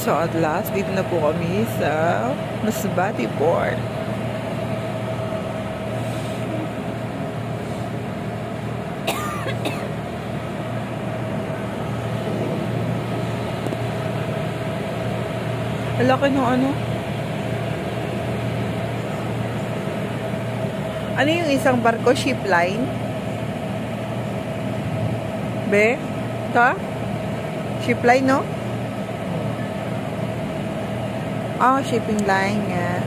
So at last, dito na po kami sa Masbate Port. Laki ng ano? Ano yung isang barko? Ship line? Be? Ito? Ship line, no? Oh, shipping line nga.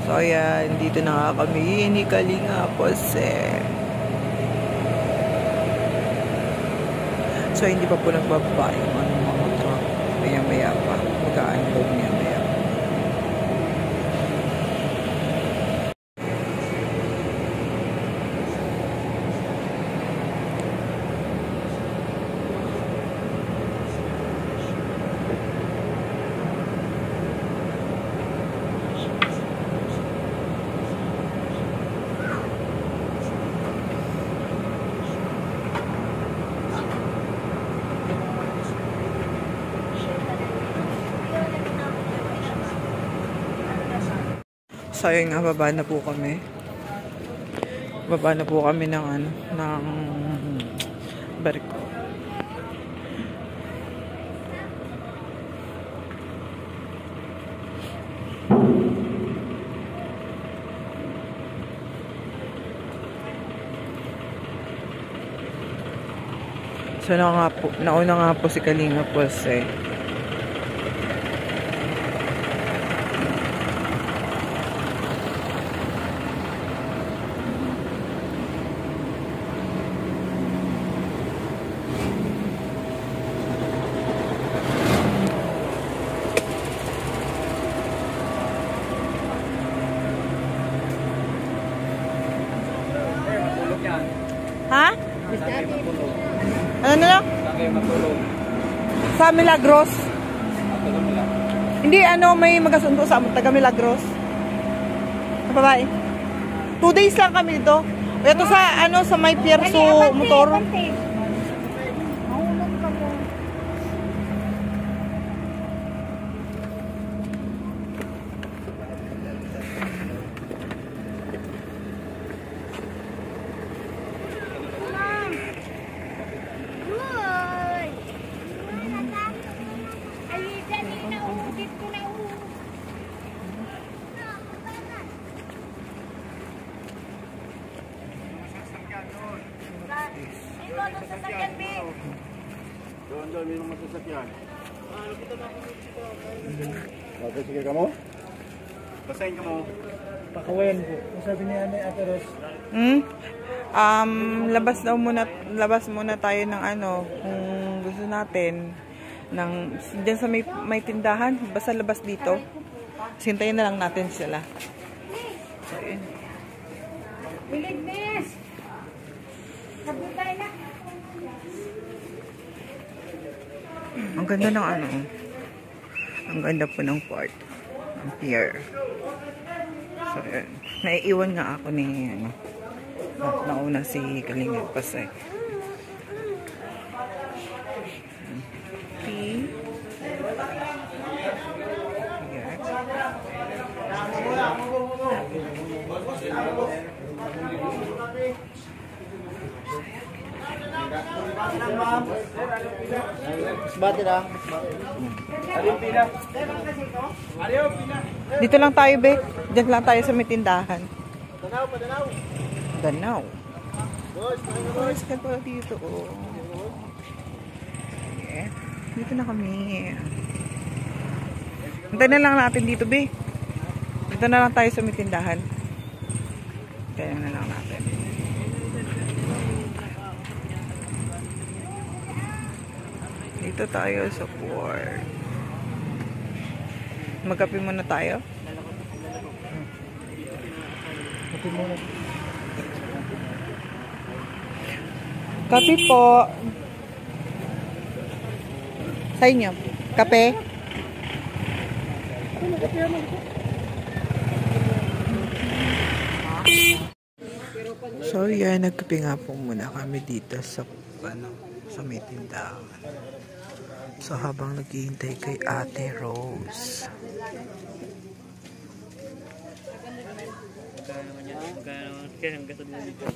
So, ayan. Dito na nga kami. Ni Kalinga po, So, hindi pa po nagbaba yung mga truck. Maya-maya pa. Magka-unload maya-maya. So, yun nga, baba na po kami. Baba na po kami ng ano, ng barko. So, nauna nga po si Kalinga po Ha? Ano na? Sa Milagros. Hindi, ano, may magasundo sa taga Milagros. Sa babae. 2 days lang kami dito. Ito sa, ano, sa may Pierso motor. Doon, may mga sasakyan. Okay, sige ka mo? Basahin ka mo. Pakawayan ko. Sabi niya ni Ate Ros. Labas muna tayo ng ano, kung gusto natin ng diyan sa may tindahan, basta labas dito. Sintayin na lang natin sila. So, yun. Bilignis! Kabutay na! Ang ganda ng ano. Ang ganda po ng port. Ang pier. So, yun. Naiiwan nga ako ni ano. Nauna si Kalinga Pasay. Bati na. Dito lang tayo, Be. Diyan lang tayo sa may tindahan. Danaw. Boys, ka pa dito, oh. Yeah. Dito na kami. Hintay na lang natin dito, Be. Dito na lang tayo sa may tindahan. Hintay na lang natin. Dito tayo sa port. Magkape muna tayo. Kape muna. Kape po. Sa inyo. Kape? So, yan. Nagkape nga po muna kami dito sa sa may tindahan. So habang naghihintay kay Ate Rose. Kaya hanggang sa dito.